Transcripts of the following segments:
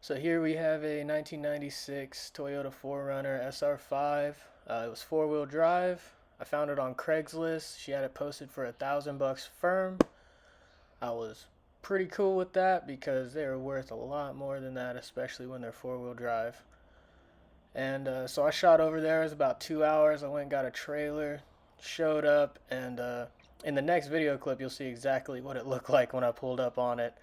So here we have a 1996 Toyota 4Runner SR5. It was four-wheel drive. I found it on Craigslist. She had it posted for $1,000 firm. I was pretty cool with that because they were worth a lot more than that, especially when they're four-wheel drive. And so I shot over there. It was about 2 hours. I went and got a trailer, showed up, and in the next video clip, you'll see exactly what it looked like when I pulled up on it.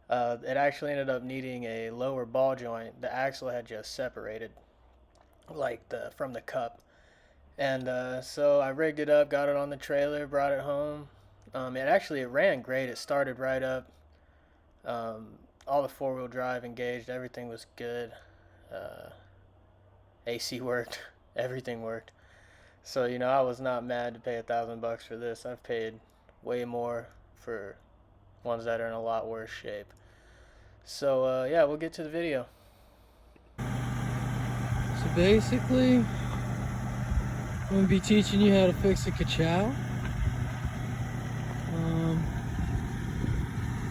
It actually ended up needing a lower ball joint. The axle had just separated, from the cup. And so I rigged it up, got it on the trailer, brought it home. It ran great. It started right up. All the four-wheel drive engaged. Everything was good. AC worked. Everything worked. So I was not mad to pay $1,000 for this. I've paid way more for ones that are in a lot worse shape. So yeah, we'll get to the video. So basically, I'm going to be teaching you how to fix a ka-chow.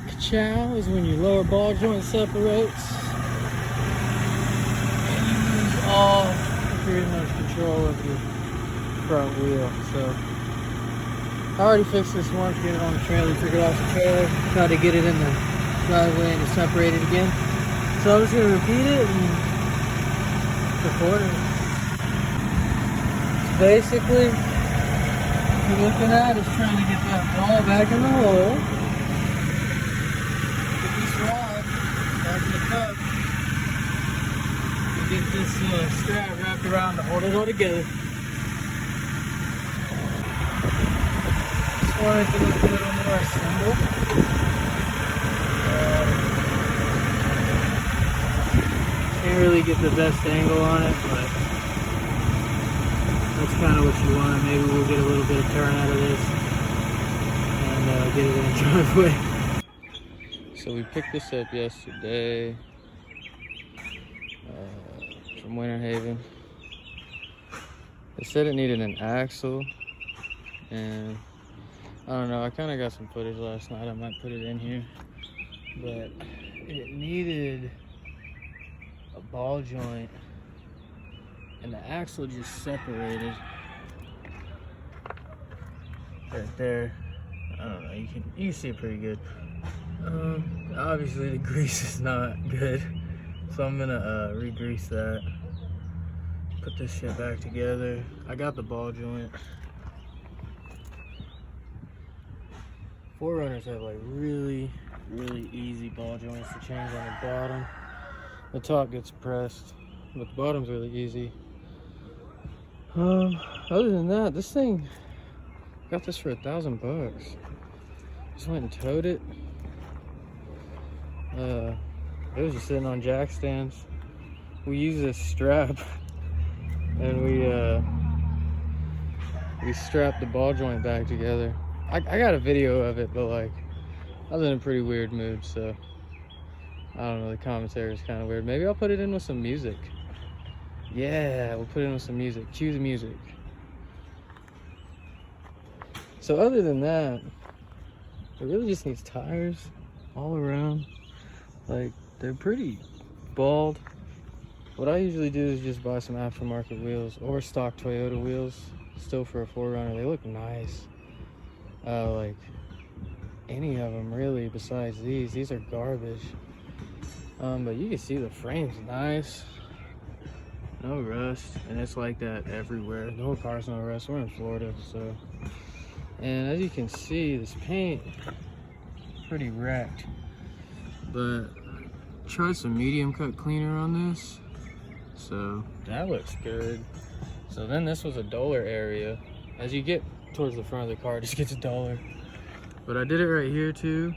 Ka-chow is when your lower ball joint separates and you lose all pretty much control of your front wheel. So I already fixed this once, get it on the trailer, took it off the trailer, tried to get it in the driveway and it separated again. So I'm just going to repeat it and record it. So basically, what you're looking at is trying to get that ball back in the hole. Get this rod back in the cup. And get this strap wrapped around to hold it all together. Just wanted to look a little more assembled. Can't really get the best angle on it, but that's kind of what you want. Maybe we'll get a little bit of turn out of this and get it in the driveway. So we picked this up yesterday from Winter Haven. They said it needed an axle, and I don't know, I kind of got some footage last night. I might put it in here, but it needed a ball joint and the axle just separated right there. I don't know, you can see it pretty good. Obviously the grease is not good, so I'm gonna re-grease that, put this shit back together. I got the ball joint. 4Runners have like really easy ball joints to change on the bottom. The top gets pressed, but the bottom's really easy. Other than that, this thing, got this for $1,000. Just went and towed it. It was just sitting on jack stands. We used this strap and we strapped the ball joint back together. I got a video of it, but like, I was in a pretty weird mood, so I don't know, the commentary is kind of weird. Maybe I'll put it in with some music. Yeah, we'll put it in with some music. Cue the music. So other than that, it really just needs tires all around. Like, they're pretty bald. What I usually do is just buy some aftermarket wheels or stock Toyota wheels, still for a 4Runner. They look nice. Like, any of them really besides these. These are garbage. But you can see the frame's nice. No rust, and it's like that everywhere. The whole car's no rust. We're in Florida, so. And as you can see, this paint pretty wrecked. But tried some medium cut cleaner on this, so that looks good. So then this was a duller area. As you get towards the front of the car, it just gets duller. But I did it right here too.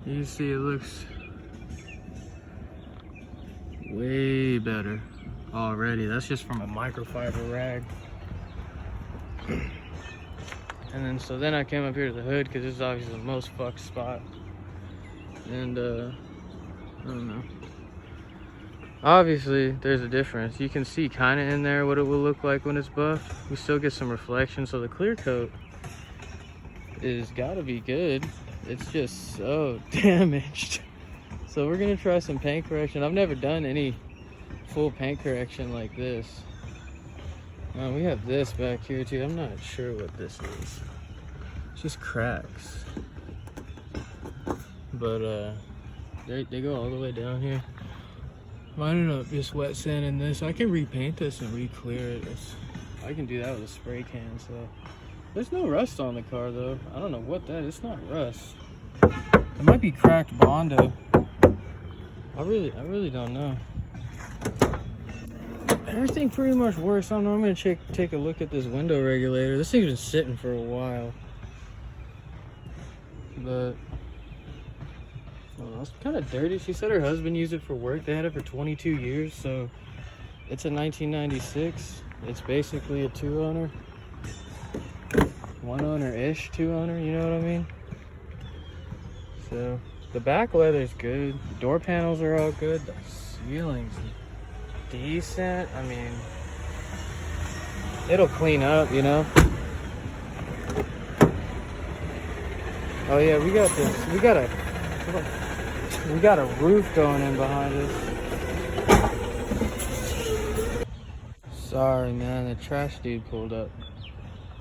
You can see it looks way better already. That's just from a microfiber rag. And then I came up here to the hood because this is obviously the most fucked spot. And I don't know. Obviously there's a difference. You can see kind of in there what it will look like when it's buffed. We still get some reflection, so the clear coat is gotta be good. It's just so damaged. So we're gonna try some paint correction. I've never done any full paint correction like this. We have this back here too. I'm not sure what this is. It's just cracks. But they go all the way down here. I ended up just wet sanding this. I can repaint this and re-clear it. I can do that with a spray can. So there's no rust on the car though. I don't know what that is. It's not rust. It might be cracked Bondo. I really don't know. Everything pretty much works. I don't know. I'm gonna take a look at this window regulator. This thing's been sitting for a while, but well, it's kind of dirty. She said her husband used it for work. They had it for 22 years, so it's a 1996. It's basically a 2-owner, 1-owner-ish 2-owner. You know what I mean? So the back leather's good. Door panels are all good. The ceiling's decent. I mean, it'll clean up, you know. Oh yeah, we got this. We got a roof going in behind us. Sorry, man. The trash dude pulled up.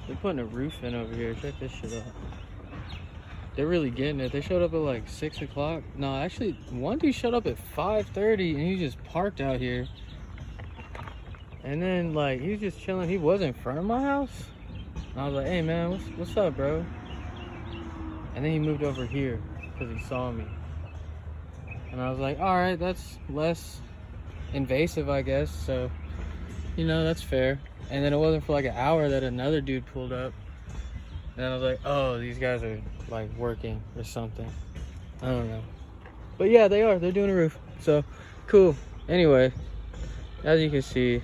They're putting a roof in over here. Check this shit out. They're really getting it. They showed up at like 6 o'clock. No, actually, one dude showed up at 5:30 and he just parked out here. And then, like, he was just chilling. He was in front of my house. And I was like, hey, man, what's up, bro? And then he moved over here because he saw me. And I was like, all right, that's less invasive, I guess. So, you know, that's fair. And then it wasn't for like an hour that another dude pulled up. And I was like, oh, these guys are like working or something. I don't know. But yeah, they are. They're doing a roof. So, cool. Anyway, as you can see,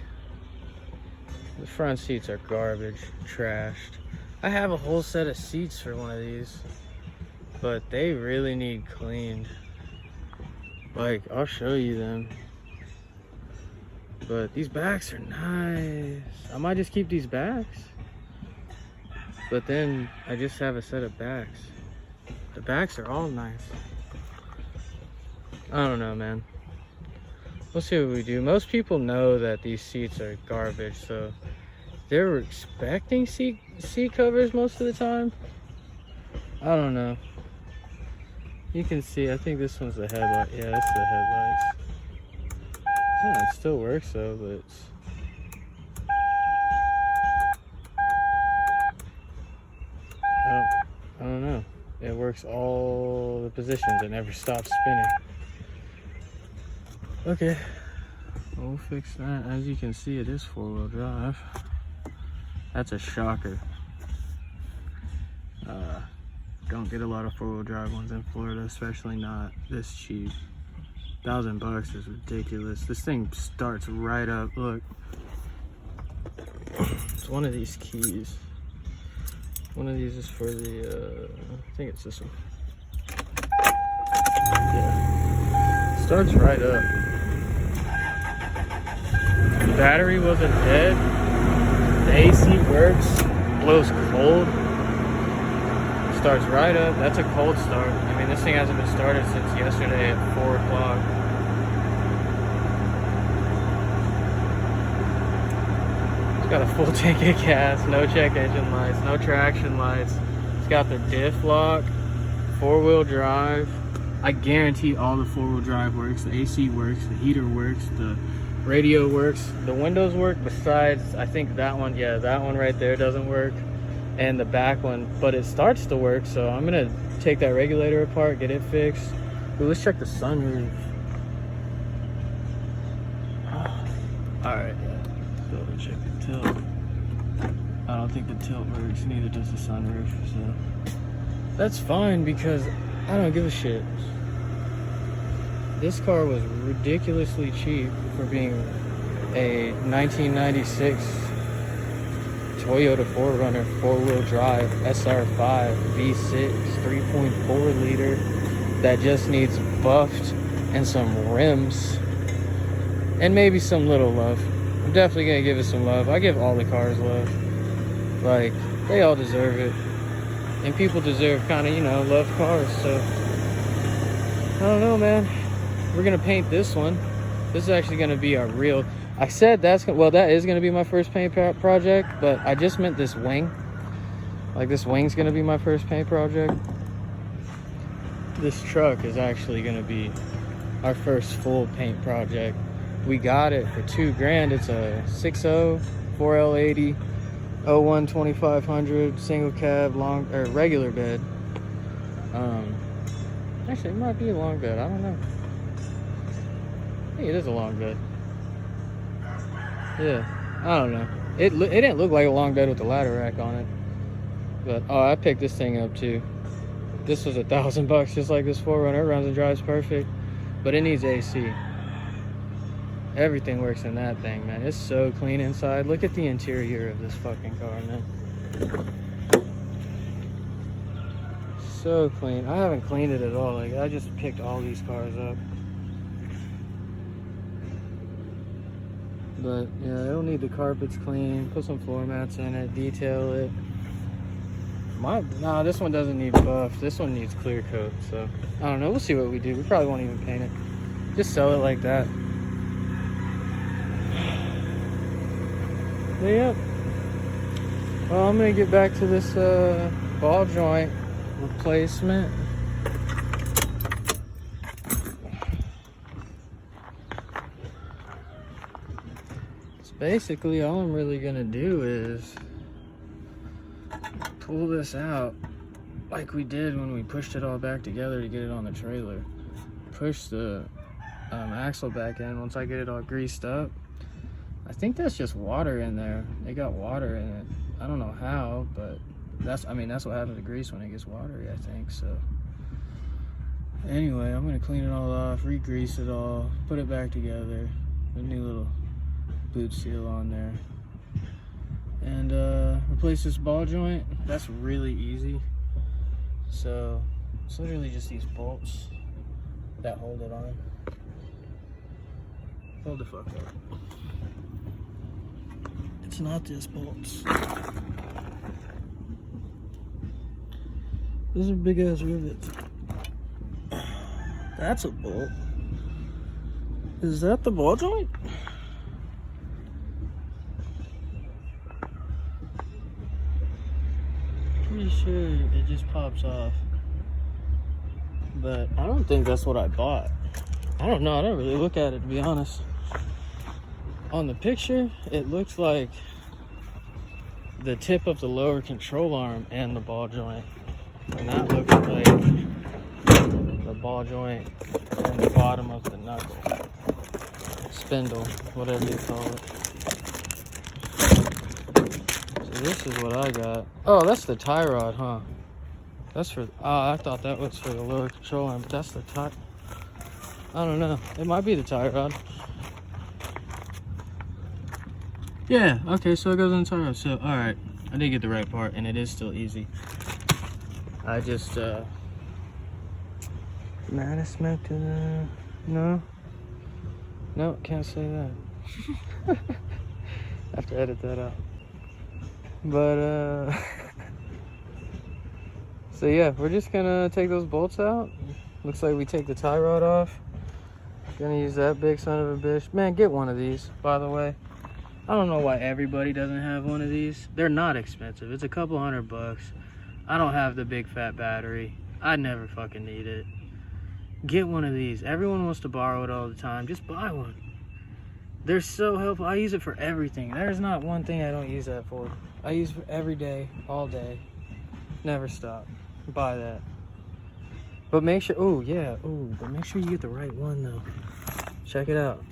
the front seats are garbage, trashed. I have a whole set of seats for one of these, but they really need cleaned. Like, I'll show you them. But these backs are nice. I might just keep these backs. But then I just have a set of backs. The backs are all nice. I don't know, man. We'll see what we do. Most people know that these seats are garbage, so they're expecting seat covers most of the time. I don't know. You can see, I think this one's the headlight. Yeah, that's the headlights. Yeah, it still works though, but it's... I don't know. It works all the positions. It never stops spinning. Okay, we'll fix that. As you can see, it is 4-wheel drive. That's a shocker. Don't get a lot of 4-wheel drive ones in Florida, especially not this cheap. $1,000 is ridiculous. This thing starts right up. Look, it's one of these keys. One of these is for the, I think it's this one. Yeah, starts right up. The battery wasn't dead. The AC works, blows cold. Starts right up. That's a cold start. I mean, this thing hasn't been started since yesterday at 4 o'clock. It's got a full tank of gas, no check engine lights, no traction lights. It's got the diff lock, 4-wheel drive. I guarantee all the 4-wheel drive works. The AC works, the heater works, the radio works, the windows work besides, I think that one, yeah, that one right there doesn't work. And the back one, but it starts to work, so I'm gonna take that regulator apart, get it fixed. Ooh, let's check the sunroof. Alright, yeah. So let's check the tilt. I don't think the tilt works, neither does the sunroof, so that's fine because I don't give a shit. This car was ridiculously cheap for being a 1996 Toyota 4Runner 4-wheel drive SR5 V6 3.4 liter that just needs buffed and some rims and maybe some little love. I'm definitely gonna give it some love. I give all the cars love. Like, they all deserve it. And people deserve kind of, you know, love cars. So, I don't know, man. we're gonna paint this one. This is actually gonna be our real. I said that is gonna be my first paint project, but I just meant this wing. Like, this wing's gonna be my first paint project. This truck is actually gonna be our first full paint project. We got it for $2,000. It's a 6.0 4L80 01 2500 single cab long or regular bed. Actually, it might be a long bed. I don't know. I think it is a long bed. Yeah, I don't know. It didn't look like a long bed with the ladder rack on it. But oh, I picked this thing up too. This was $1,000, just like this 4Runner. It runs and drives perfect, but it needs AC. Everything works in that thing, man. It's so clean inside. Look at the interior of this fucking car, man. So clean. I haven't cleaned it at all. Like, I just picked all these cars up. But yeah, it'll need the carpets clean. Put some floor mats in it. Detail it. Nah, this one doesn't need buff. This one needs clear coat. So I don't know. We'll see what we do. We probably won't even paint it. Just sell it like that. Yep. Well, I'm gonna get back to this ball joint replacement. So basically, all I'm really gonna do is pull this out like we did when we pushed it all back together to get it on the trailer. Push the axle back in once I get it all greased up. I think that's just water in there. They got water in it. I don't know how, but that's what happens to grease when it gets watery, I think. So anyway, I'm gonna clean it all off, re-grease it all, put it back together, a new little boot seal on there, and replace this ball joint. That's really easy. So it's literally just these bolts that hold it on. Hold the fuck up. It's not just bolts. Those are big ass rivets. That's a bolt. Is that the ball joint? Pretty sure it just pops off. But I don't think that's what I bought. I don't know. I don't really look at it, to be honest. On the picture, it looks like the tip of the lower control arm and the ball joint. And that looks like the ball joint and the bottom of the knuckle. Spindle, whatever you call it. So this is what I got. Oh, that's the tie rod, huh? That's for, I thought that was for the lower control arm, but that's the tie. I don't know. It might be the tie rod. Yeah, okay, so it goes in the tie rod. So, alright. I did get the right part, and it is still easy. I just, might have smoked it, no? No, can't say that. I have to edit that out. But, so yeah, we're just gonna take those bolts out. Looks like we take the tie rod off. Gonna use that big son of a bitch. Man, get one of these, by the way. I don't know why everybody doesn't have one of these. They're not expensive. It's a couple $100. I don't have the big fat battery. I never fucking need it. Get one of these. Everyone wants to borrow it all the time. Just buy one. They're so helpful. I use it for everything. There's not one thing I don't use that for. I use it for every day, all day. Never stop. Buy that. But make sure, but make sure you get the right one though. Check it out.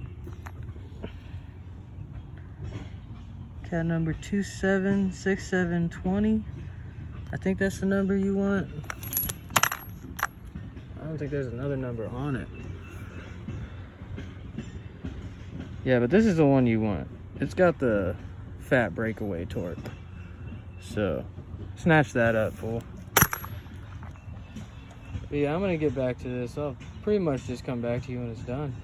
Cat number 276720. I think that's the number you want. I don't think there's another number on it. Yeah, but this is the one you want. It's got the fat breakaway torque. So, snatch that up, fool. But yeah, I'm gonna get back to this. I'll pretty much just come back to you when it's done.